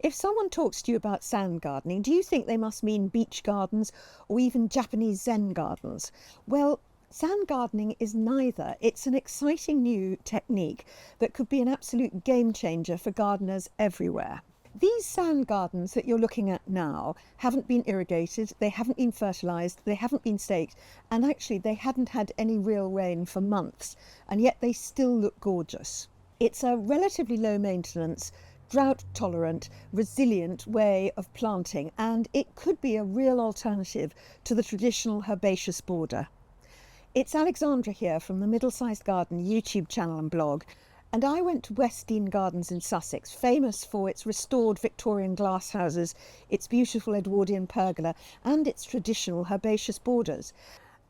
If someone talks to you about sand gardening, do you think they must mean beach gardens or even Japanese Zen gardens? Well, sand gardening is neither. It's an exciting new technique that could be an absolute game changer for gardeners everywhere. These sand gardens that you're looking at now haven't been irrigated, they haven't been fertilised, they haven't been staked, and actually they hadn't had any real rain for months, and yet they still look gorgeous. It's a relatively low maintenance, drought-tolerant, resilient way of planting, and it could be a real alternative to the traditional herbaceous border. It's Alexandra here from the Middle-Sized Garden YouTube channel and blog, and I went to Westdean Gardens in Sussex, famous for its restored Victorian glasshouses, its beautiful Edwardian pergola, and its traditional herbaceous borders.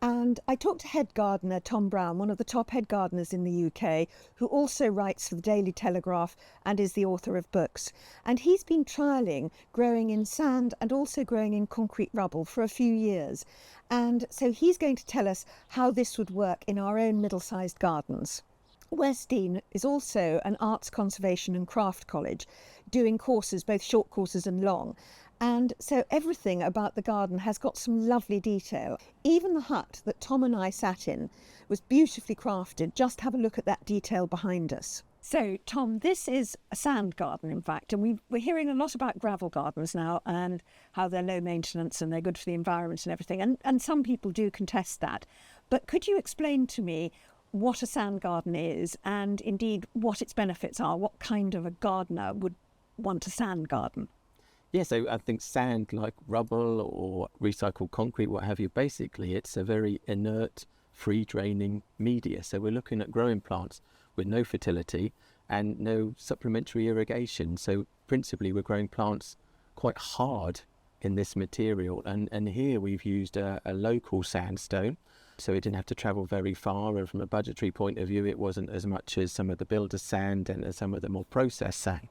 And I talked to head gardener Tom Brown, one of the top head gardeners in the UK, who also writes for the Daily Telegraph and is the author of books. And he's been trialling growing in sand and also growing in concrete rubble for a few years. And so he's going to tell us how this would work in our own middle-sized gardens. Westdean is also an arts conservation and craft college, doing courses, both short courses and long. And so everything about the garden has got some lovely detail. Even the hut that Tom and I sat in was beautifully crafted. Just have a look at that detail behind us. So, Tom, this is a sand garden, in fact, and we're hearing a lot about gravel gardens now and how they're low maintenance and they're good for the environment and everything. And some people do contest that. But could you explain to me what a sand garden is and indeed what its benefits are? What kind of a gardener would want a sand garden? Yeah, so I think sand, like rubble or recycled concrete, what have you, basically it's a very inert, free-draining media. So we're looking at growing plants with no fertility and no supplementary irrigation. So principally we're growing plants quite hard in this material. And here we've used a local sandstone, so it didn't have to travel very far. And from a budgetary point of view, it wasn't as much as some of the builder's sand and some of the more processed sand.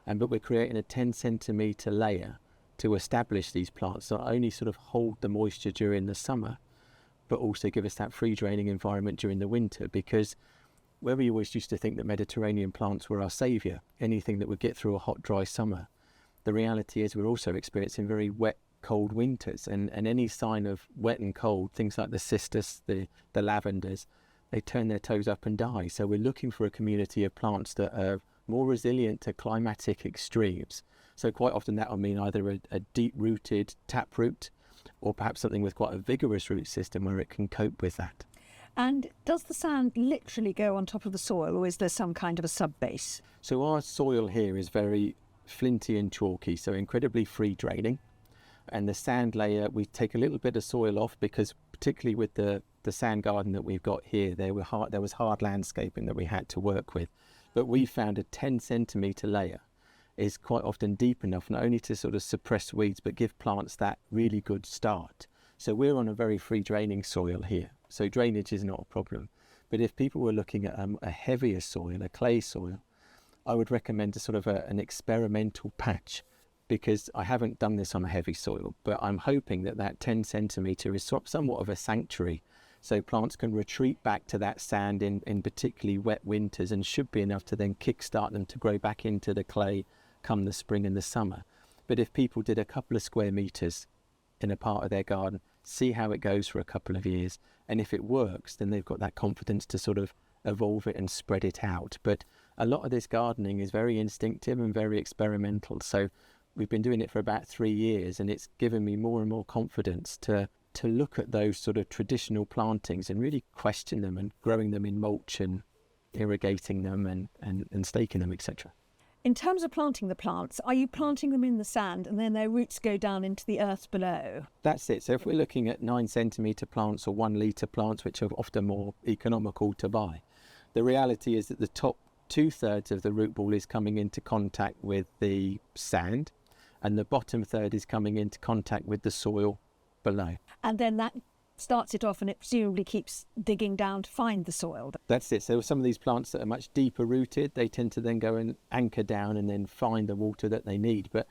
But we're creating a 10 centimetre layer to establish these plants, not only sort of hold the moisture during the summer, but also give us that free draining environment during the winter. Because where we always used to think that Mediterranean plants were our saviour, anything that would get through a hot, dry summer, the reality is we're also experiencing very wet, cold winters. And any sign of wet and cold, things like the cistus, the lavenders, they turn their toes up and die. So we're looking for a community of plants that are more resilient to climatic extremes. So quite often that will mean either a deep-rooted taproot or perhaps something with quite a vigorous root system where it can cope with that. And does the sand literally go on top of the soil, or is there some kind of a sub-base? So our soil here is very flinty and chalky, so incredibly free-draining. And the sand layer, we take a little bit of soil off because particularly with the sand garden that we've got here, there was hard landscaping that we had to work with. But we found a 10 centimetre layer is quite often deep enough not only to sort of suppress weeds but give plants that really good start. So we're on a very free draining soil here, so drainage is not a problem. But if people were looking at a heavier soil, a clay soil, I would recommend a sort of an experimental patch, because I haven't done this on a heavy soil, but I'm hoping that 10 centimetre is somewhat of a sanctuary. So plants can retreat back to that sand in particularly wet winters and should be enough to then kickstart them to grow back into the clay come the spring and the summer. But if people did a couple of square metres in a part of their garden, see how it goes for a couple of years, and if it works, then they've got that confidence to sort of evolve it and spread it out. But a lot of this gardening is very instinctive and very experimental. So we've been doing it for about 3 years, and it's given me more and more confidence to look at those sort of traditional plantings and really question them and growing them in mulch and irrigating them and staking them, etc. In terms of planting the plants, are you planting them in the sand and then their roots go down into the earth below? That's it. So if we're looking at 9 centimetre plants or 1 litre plants, which are often more economical to buy, the reality is that the top 2/3 of the root ball is coming into contact with the sand and the bottom third is coming into contact with the soil below. And then that starts it off and it presumably keeps digging down to find the soil. That's it. So some of these plants that are much deeper rooted, they tend to then go and anchor down and then find the water that they need. But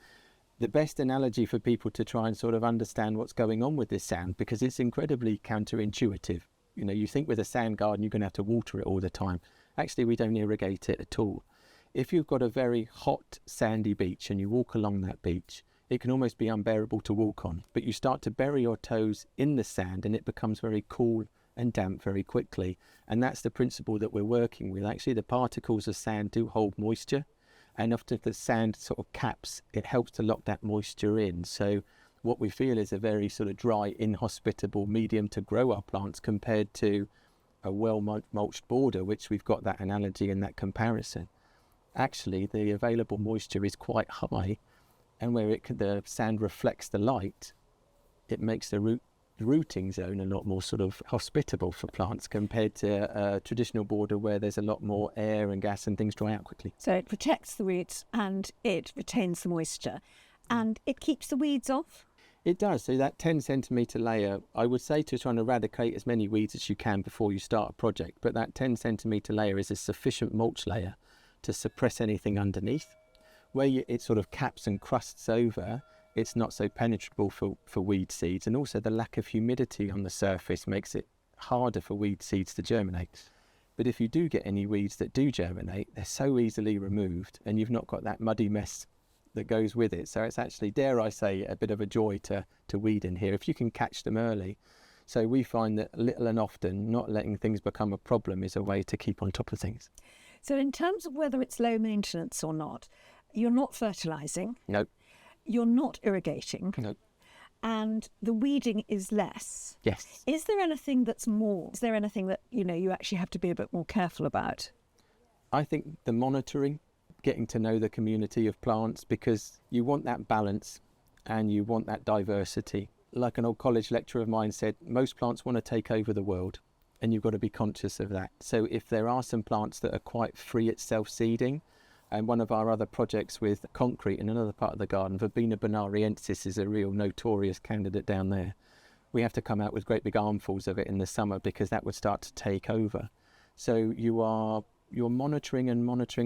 the best analogy for people to try and sort of understand what's going on with this sand, because it's incredibly counterintuitive. You know, you think with a sand garden you're going to have to water it all the time. Actually, we don't irrigate it at all. If you've got a very hot sandy beach and you walk along that beach, it can almost be unbearable to walk on, but you start to bury your toes in the sand and it becomes very cool and damp very quickly. And that's the principle that we're working with. Actually, the particles of sand do hold moisture, and after the sand sort of caps, it helps to lock that moisture in. So what we feel is a very sort of dry, inhospitable medium to grow our plants compared to a well-mulched border, which we've got that analogy and that comparison. Actually, the available moisture is quite high, and where the sand reflects the light, it makes the rooting zone a lot more sort of hospitable for plants compared to a traditional border where there's a lot more air and gas and things dry out quickly. So it protects the weeds and it retains the moisture and it keeps the weeds off? It does. So that 10 centimetre layer, I would say to try and eradicate as many weeds as you can before you start a project, but that 10 centimetre layer is a sufficient mulch layer to suppress anything underneath. Where it sort of caps and crusts over, it's not so penetrable for weed seeds, and also the lack of humidity on the surface makes it harder for weed seeds to germinate. But if you do get any weeds that do germinate, they're so easily removed and you've not got that muddy mess that goes with it. So it's actually, dare I say, a bit of a joy to weed in here if you can catch them early. So we find that little and often not letting things become a problem is a way to keep on top of things. So in terms of whether it's low maintenance or not, you're not fertilising. No. You're not irrigating. No. And the weeding is less. Yes. Is there anything that's more? Is there anything that, you actually have to be a bit more careful about? I think the monitoring, getting to know the community of plants, because you want that balance and you want that diversity. Like an old college lecturer of mine said, most plants want to take over the world, and you've got to be conscious of that. So if there are some plants that are quite free at self-seeding, and one of our other projects with concrete in another part of the garden, Verbena bonariensis is a real notorious candidate down there. We have to come out with great big armfuls of it in the summer because that would start to take over. So you're monitoring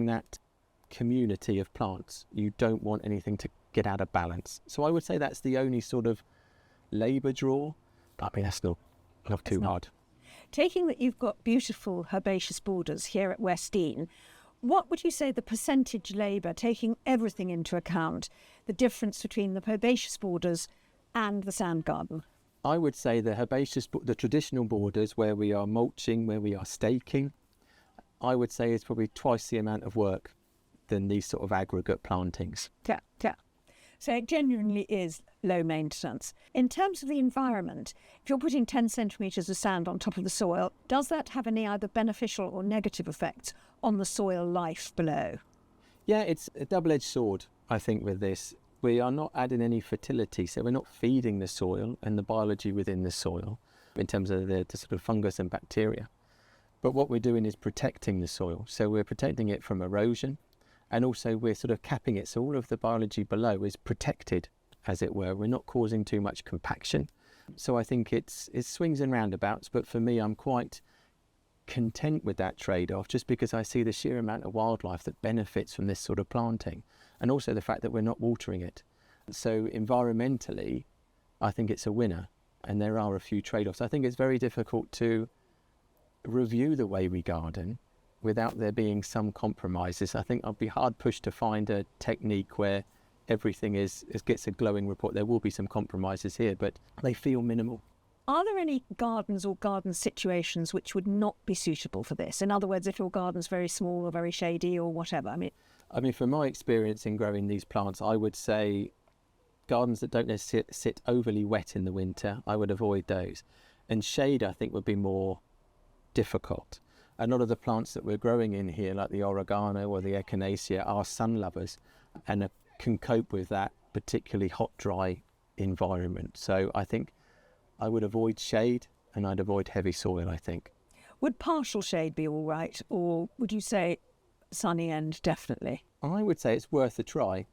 that community of plants. You don't want anything to get out of balance. So I would say that's the only sort of labour draw. I mean, that's not too hard. Taking that you've got beautiful herbaceous borders here at West Dean, what would you say the percentage labour, taking everything into account, the difference between the herbaceous borders and the sand garden? I would say the traditional borders where we are mulching, where we are staking, I would say is probably twice the amount of work than these sort of aggregate plantings. Yeah. So it genuinely is low maintenance. In terms of the environment, if you're putting 10 centimetres of sand on top of the soil, does that have any either beneficial or negative effects on the soil life below? Yeah, it's a double-edged sword, I think, with this. We are not adding any fertility, so we're not feeding the soil and the biology within the soil in terms of the sort of fungus and bacteria. But what we're doing is protecting the soil. So we're protecting it from erosion, and also we're sort of capping it, so all of the biology below is protected, as it were. We're not causing too much compaction. So I think it swings and roundabouts, but for me, I'm quite content with that trade-off, just because I see the sheer amount of wildlife that benefits from this sort of planting, and also the fact that we're not watering it. So environmentally, I think it's a winner, and there are a few trade-offs. I think it's very difficult to review the way we garden without there being some compromises. I think I'll be hard pushed to find a technique where everything gets a glowing report. There will be some compromises here, but they feel minimal. Are there any gardens or garden situations which would not be suitable for this? In other words, if your garden's very small or very shady or whatever. I mean, from my experience in growing these plants, I would say gardens that don't necessarily sit overly wet in the winter, I would avoid those. And shade, I think, would be more difficult. A lot of the plants that we're growing in here, like the Oregano or the Echinacea, are sun lovers and can cope with that particularly hot, dry environment. So I think I would avoid shade and I'd avoid heavy soil, I think. Would partial shade be all right, or would you say sunny end definitely? I would say it's worth a try.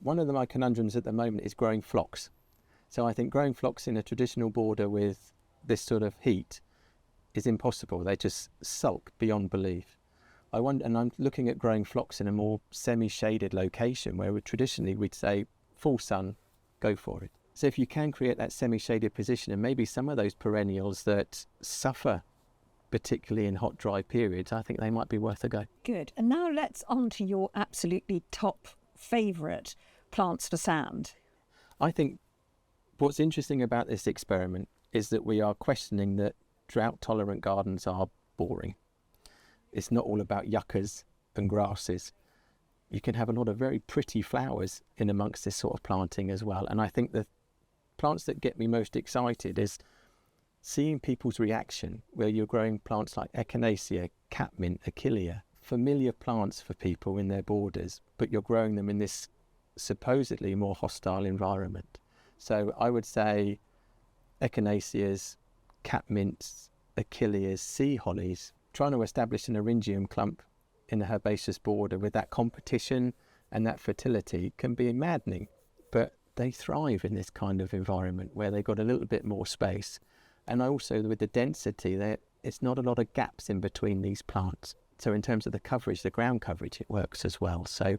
One of my conundrums at the moment is growing phlox. So I think growing phlox in a traditional border with this sort of heat is impossible. They just sulk beyond belief. And I'm looking at growing phlox in a more semi-shaded location where traditionally we'd say full sun, go for it. So if you can create that semi-shaded position, and maybe some of those perennials that suffer particularly in hot, dry periods, I think they might be worth a go. Good. And now let's on to your absolutely top favourite plants for sand. I think what's interesting about this experiment is that we are questioning that drought-tolerant gardens are boring. It's not all about yuccas and grasses. You can have a lot of very pretty flowers in amongst this sort of planting as well. And I think the plants that get me most excited is seeing people's reaction, where you're growing plants like Echinacea, catmint, achillea, familiar plants for people in their borders, but you're growing them in this supposedly more hostile environment. So I would say Echinaceas, catmints, achilleas, sea hollies, trying to establish an Eryngium clump in a herbaceous border with that competition and that fertility can be maddening, but they thrive in this kind of environment where they've got a little bit more space. And also with the density, it's not a lot of gaps in between these plants. So in terms of the coverage, the ground coverage, it works as well. So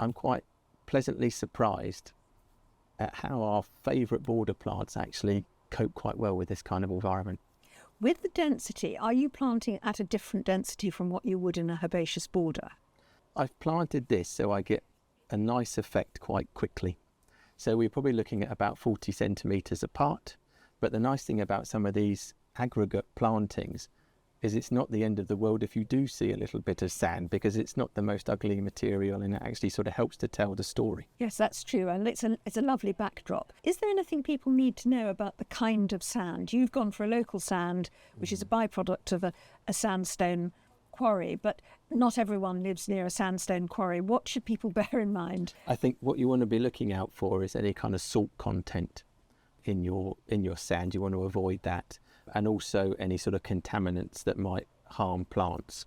I'm quite pleasantly surprised at how our favourite border plants actually cope quite well with this kind of environment. With the density, are you planting at a different density from what you would in a herbaceous border? I've planted this so I get a nice effect quite quickly. So we're probably looking at about 40 centimetres apart. But the nice thing about some of these aggregate plantings is it's not the end of the world if you do see a little bit of sand, because it's not the most ugly material and it actually sort of helps to tell the story. Yes, that's true, and it's a lovely backdrop. Is there anything people need to know about the kind of sand? You've gone for a local sand, which is a byproduct of a sandstone quarry, but not everyone lives near a sandstone quarry. What should people bear in mind? I think what you want to be looking out for is any kind of salt content in your sand. You want to avoid that, and also any sort of contaminants that might harm plants.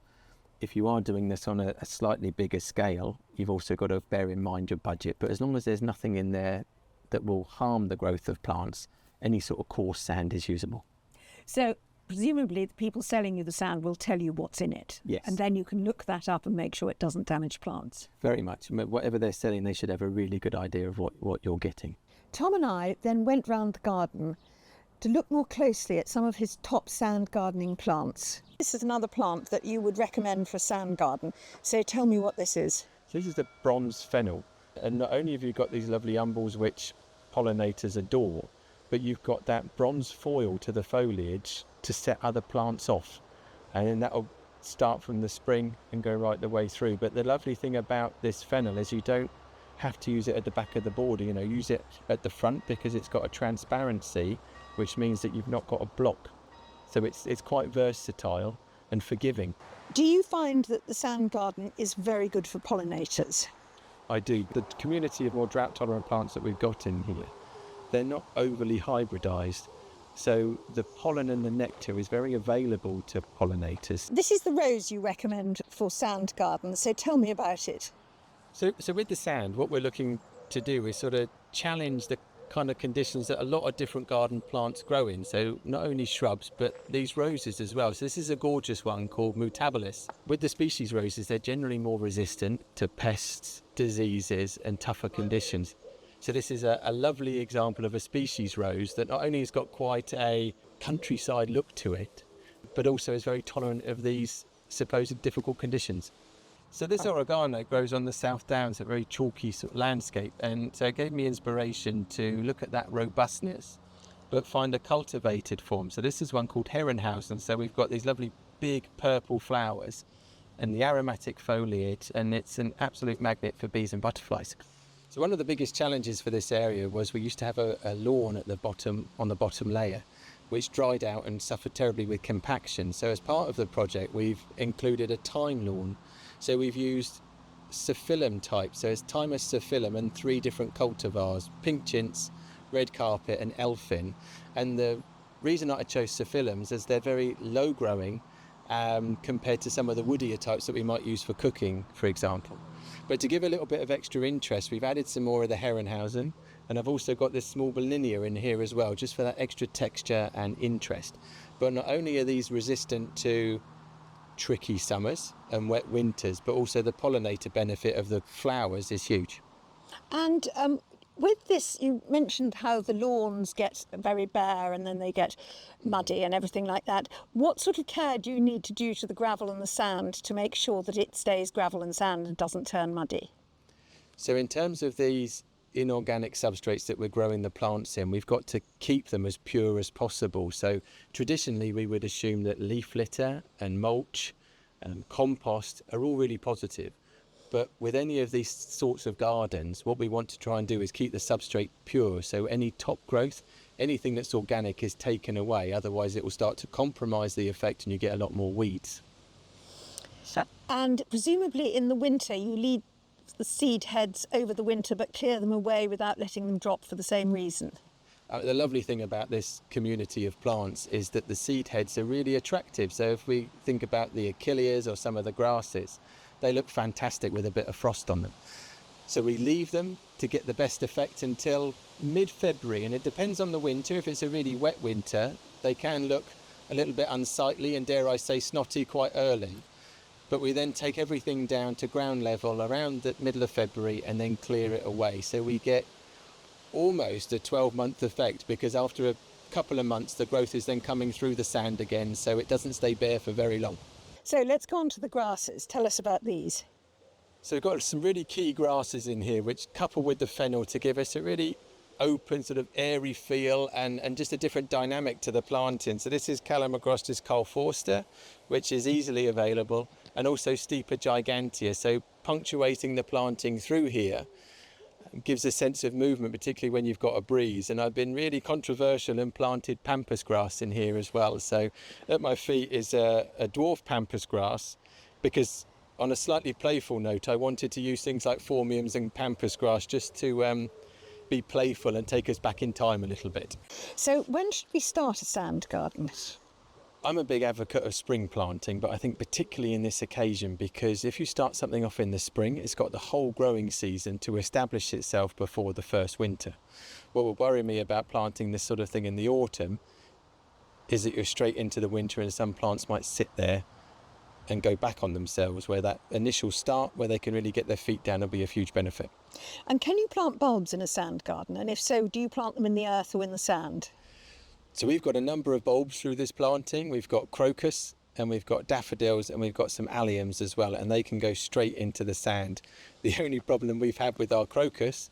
If you are doing this on a slightly bigger scale, you've also got to bear in mind your budget. But as long as there's nothing in there that will harm the growth of plants, any sort of coarse sand is usable. So presumably the people selling you the sand will tell you what's in it. Yes. And then you can look that up and make sure it doesn't damage plants. Very much. Whatever they're selling, they should have a really good idea of what you're getting. Tom and I then went round the garden to look more closely at some of his top sand gardening plants. This is another plant that you would recommend for a sand garden. So tell me what this is. So this is the bronze fennel. And not only have you got these lovely umbels which pollinators adore, but you've got that bronze foil to the foliage to set other plants off. And then that'll start from the spring and go right the way through. But the lovely thing about this fennel is you don't have to use it at the back of the border, use it at the front because it's got a transparency, which means that you've not got a block. So it's quite versatile and forgiving. Do you find that the sand garden is very good for pollinators? I do. The community of more drought-tolerant plants that we've got in here, they're not overly hybridised. So the pollen and the nectar is very available to pollinators. This is the rose you recommend for sand gardens, so tell me about it. So with the sand, what we're looking to do is sort of challenge the kind of conditions that a lot of different garden plants grow in. So not only shrubs, but these roses as well. So this is a gorgeous one called mutabilis. With the species roses, they're generally more resistant to pests, diseases and tougher conditions. So this is a lovely example of a species rose that not only has got quite a countryside look to it, but also is very tolerant of these supposed difficult conditions. So this oregano grows on the South Downs, a very chalky sort of landscape, and so it gave me inspiration to look at that robustness, but find a cultivated form. So this is one called Herrenhausen. So we've got these lovely big purple flowers and the aromatic foliage, and it's an absolute magnet for bees and butterflies. So one of the biggest challenges for this area was we used to have a lawn at the bottom, on the bottom layer, which dried out and suffered terribly with compaction. So as part of the project, we've included a thyme lawn. So we've used Silphium type, so it's Thymus Silphium and 3 different cultivars, pink chintz, red carpet and elfin. And the reason that I chose Silphiums is they're very low growing compared to some of the woodier types that we might use for cooking, for example. But to give a little bit of extra interest, we've added some more of the Herrenhausen, and I've also got this small Bollinia in here as well, just for that extra texture and interest. But not only are these resistant to tricky summers and wet winters, but also the pollinator benefit of the flowers is huge. And with this, you mentioned how the lawns get very bare and then they get muddy and everything like that. What sort of care do you need to do to the gravel and the sand to make sure that it stays gravel and sand and doesn't turn muddy? So in terms of these inorganic substrates that we're growing the plants in, we've got to keep them as pure as possible. So traditionally we would assume that leaf litter and mulch and compost are all really positive. But with any of these sorts of gardens, what we want to try and do is keep the substrate pure. So any top growth, anything that's organic is taken away. Otherwise it will start to compromise the effect and you get a lot more weeds. And presumably in the winter you leave the seed heads over the winter but clear them away without letting them drop for the same reason. The lovely thing about this community of plants is that the seed heads are really attractive. So if we think about the Achilleas or some of the grasses, they look fantastic with a bit of frost on them. So we leave them to get the best effect until mid-February, and it depends on the winter. If it's a really wet winter, they can look a little bit unsightly and, dare I say, snotty quite early. But we then take everything down to ground level around the middle of February and then clear it away. So we get almost a 12-month effect, because after a couple of months the growth is then coming through the sand again, so it doesn't stay bare for very long. So let's go on to the grasses. Tell us about these. So we've got some really key grasses in here, which couple with the fennel to give us a really open, sort of airy feel and just a different dynamic to the planting. So this is Calamagrostis colforster, which is easily available, and also Steepa gigantea. So punctuating the planting through here gives a sense of movement, particularly when you've got a breeze. And I've been really controversial and planted pampas grass in here as well. So at my feet is a dwarf pampas grass, because on a slightly playful note, I wanted to use things like phormiums and pampas grass just to be playful and take us back in time a little bit. So when should we start a sand garden? I'm a big advocate of spring planting, but I think particularly in this occasion, because if you start something off in the spring, it's got the whole growing season to establish itself before the first winter. What would worry me about planting this sort of thing in the autumn is that you're straight into the winter, and some plants might sit there and go back on themselves, where that initial start where they can really get their feet down will be a huge benefit. And can you plant bulbs in a sand garden? And if so, do you plant them in the earth or in the sand? So we've got a number of bulbs through this planting. We've got crocus and we've got daffodils and we've got some alliums as well, and they can go straight into the sand. The only problem we've had with our crocus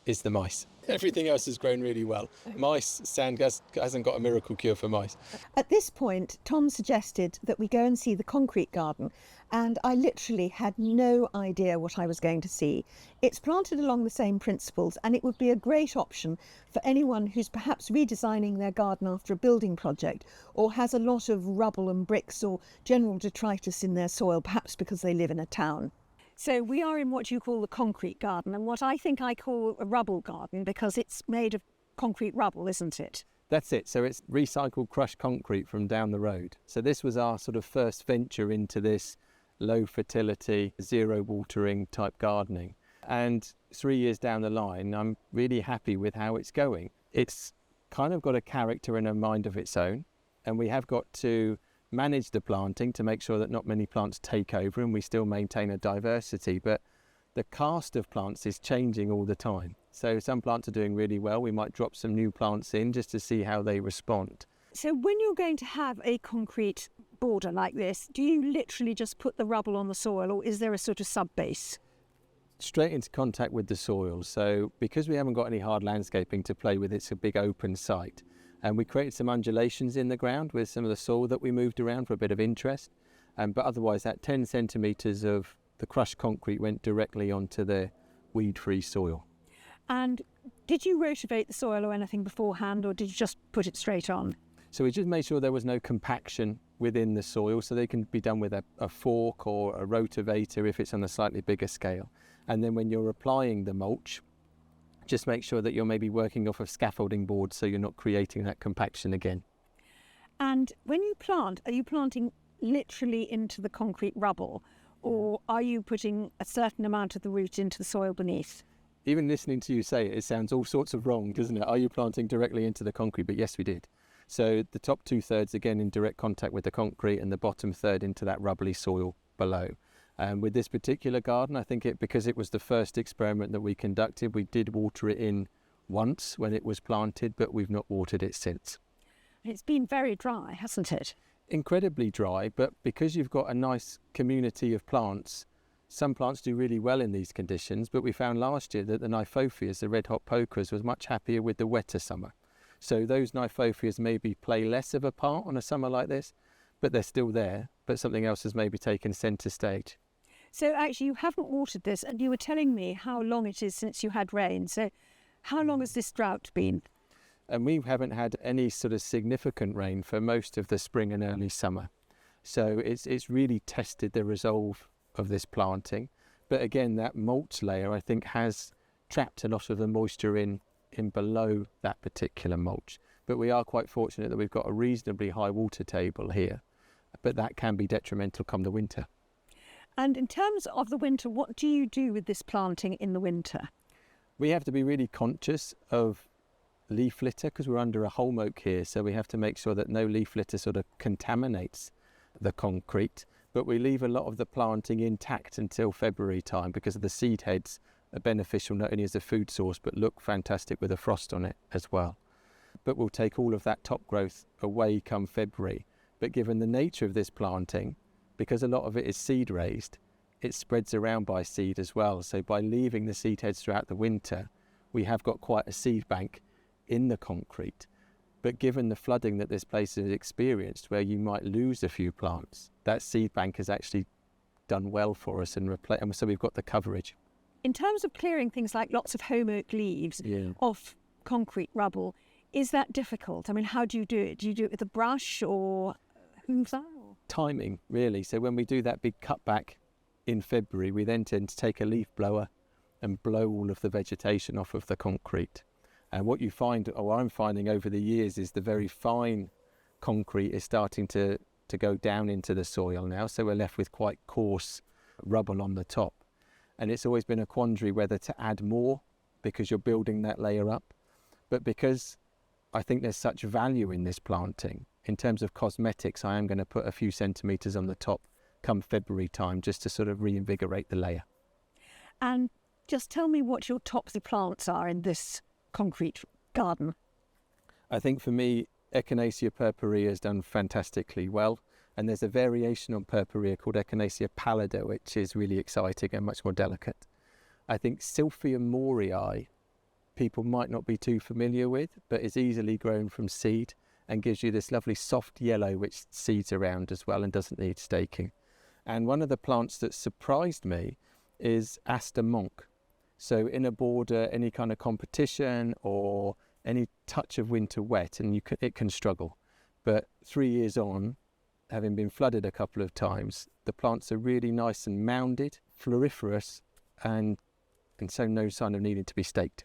is the mice. Everything else has grown really well. Mice, sand hasn't got a miracle cure for mice. At this point, Tom suggested that we go and see the concrete garden, and I literally had no idea what I was going to see. It's planted along the same principles, and it would be a great option for anyone who's perhaps redesigning their garden after a building project, or has a lot of rubble and bricks or general detritus in their soil, perhaps because they live in a town. So we are in what you call the concrete garden, and what I think I call a rubble garden, because it's made of concrete rubble, isn't it? That's it. So it's recycled crushed concrete from down the road. So this was our sort of first venture into this low fertility, zero watering type gardening. And 3 years down the line, I'm really happy with how it's going. It's kind of got a character and a mind of its own, and we have got to manage the planting to make sure that not many plants take over and we still maintain a diversity. But the cast of plants is changing all the time. So some plants are doing really well. We might drop some new plants in just to see how they respond. So when you're going to have a concrete border like this, do you literally just put the rubble on the soil, or is there a sort of sub-base? Straight into contact with the soil. So because we haven't got any hard landscaping to play with, it's a big open site. And we created some undulations in the ground with some of the soil that we moved around for a bit of interest. But otherwise that 10 centimetres of the crushed concrete went directly onto the weed-free soil. And did you rotivate the soil or anything beforehand, or did you just put it straight on? So we just made sure there was no compaction within the soil, so they can be done with a fork or a rotavator if it's on a slightly bigger scale. And then when you're applying the mulch, just make sure that you're maybe working off of scaffolding boards so you're not creating that compaction again. And when you plant, are you planting literally into the concrete rubble, or are you putting a certain amount of the root into the soil beneath? Even listening to you say it, it sounds all sorts of wrong, doesn't it? Are you planting directly into the concrete? But yes, we did. So the top 2/3 again in direct contact with the concrete, and the bottom third into that rubbly soil below. And with this particular garden, I think because it was the first experiment that we conducted, we did water it in once when it was planted, but we've not watered it since. It's been very dry, hasn't it? Incredibly dry, but because you've got a nice community of plants, some plants do really well in these conditions, but we found last year that the Nifophias, the red hot pokers, was much happier with the wetter summer. So those Nifophias maybe play less of a part on a summer like this, but they're still there, but something else has maybe taken centre stage. So actually you haven't watered this, and you were telling me how long it is since you had rain. So how long has this drought been? And we haven't had any sort of significant rain for most of the spring and early summer. So it's really tested the resolve of this planting. But again, that mulch layer, I think, has trapped a lot of the moisture in below that particular mulch. But we are quite fortunate that we've got a reasonably high water table here. But that can be detrimental come the winter. And in terms of the winter, what do you do with this planting in the winter? We have to be really conscious of leaf litter because we're under a holm oak here, so we have to make sure that no leaf litter sort of contaminates the concrete. But we leave a lot of the planting intact until February time because of the seed heads are beneficial not only as a food source but look fantastic with a frost on it as well. But we'll take all of that top growth away come February. But given the nature of this planting, because a lot of it is seed raised, it spreads around by seed as well. So by leaving the seed heads throughout the winter, we have got quite a seed bank in the concrete. But given the flooding that this place has experienced, where you might lose a few plants, that seed bank has actually done well for us, and so we've got the coverage. In terms of clearing things like lots of holm oak leaves off concrete rubble, is that difficult? I mean, how do you do it? Do you do it with a brush or hoover? Timing, really. So when we do that big cutback in February, we then tend to take a leaf blower and blow all of the vegetation off of the concrete. And what you find, or I'm finding over the years, is the very fine concrete is starting to go down into the soil now. So we're left with quite coarse rubble on the top. And it's always been a quandary whether to add more because you're building that layer up. But because I think there's such value in this planting, in terms of cosmetics, I am going to put a few centimetres on the top come February time just to sort of reinvigorate the layer. And just tell me what your topsy plants are in this concrete garden. I think for me, Echinacea purpurea has done fantastically well. And there's a variation on purpurea called Echinacea pallida, which is really exciting and much more delicate. I think Silphium mohrii, people might not be too familiar with, but is easily grown from seed and gives you this lovely soft yellow which seeds around as well and doesn't need staking. And one of the plants that surprised me is Aster Monch. So in a border, any kind of competition or any touch of winter wet, and it can struggle. But 3 years on, having been flooded a couple of times, the plants are really nice and mounded, floriferous, and so no sign of needing to be staked.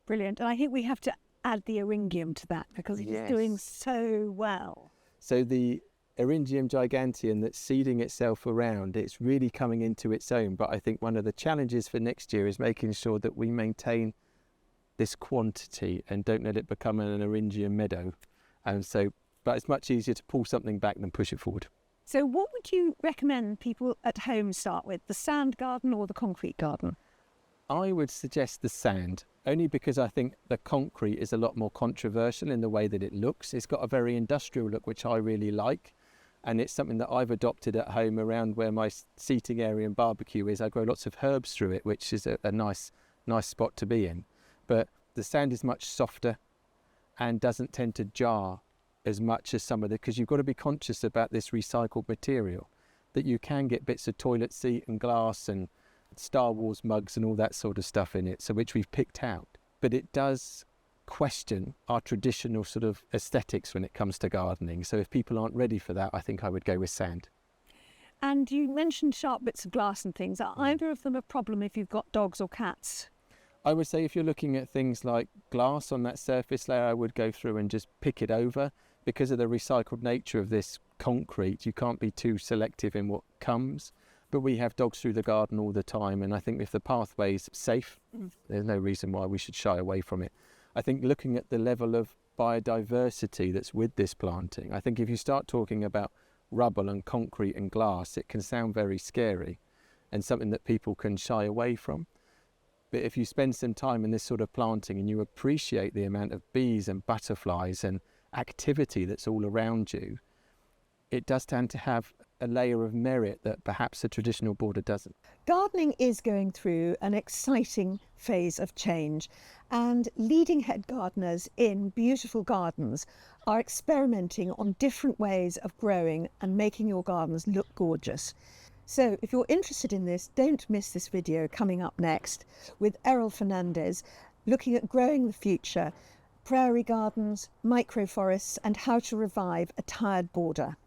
Brilliant. And I think we have to add the Eryngium to that because it's doing so well. So the Eryngium giganteum that's seeding itself around, it's really coming into its own. But I think one of the challenges for next year is making sure that we maintain this quantity and don't let it become an Eryngium meadow. But it's much easier to pull something back than push it forward. So what would you recommend people at home start with, the sand garden or the concrete garden? I would suggest the sand, only because I think the concrete is a lot more controversial in the way that it looks. It's got a very industrial look, which I really like. And it's something that I've adopted at home around where my seating area and barbecue is. I grow lots of herbs through it, which is a nice spot to be in. But the sand is much softer and doesn't tend to jar as much as some of because you've got to be conscious about this recycled material, that you can get bits of toilet seat and glass and Star Wars mugs and all that sort of stuff in it, so which we've picked out. But it does question our traditional sort of aesthetics when it comes to gardening. So if people aren't ready for that, I think I would go with sand. And you mentioned sharp bits of glass and things. Are either of them a problem if you've got dogs or cats? I would say if you're looking at things like glass on that surface layer, I would go through and just pick it over. Because of the recycled nature of this concrete, you can't be too selective in what comes. But we have dogs through the garden all the time, and I think if the pathway's safe, there's no reason why we should shy away from it. I think looking at the level of biodiversity that's with this planting, I think if you start talking about rubble and concrete and glass, it can sound very scary. and something that people can shy away from. But if you spend some time in this sort of planting and you appreciate the amount of bees and butterflies and activity that's all around you, it does tend to have a layer of merit that perhaps a traditional border doesn't. Gardening is going through an exciting phase of change, and leading head gardeners in beautiful gardens are experimenting on different ways of growing and making your gardens look gorgeous. So if you're interested in this, don't miss this video coming up next with Errol Fernandez, looking at growing the future, prairie gardens, microforests, and how to revive a tired border.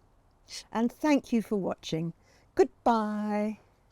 And thank you for watching. Goodbye.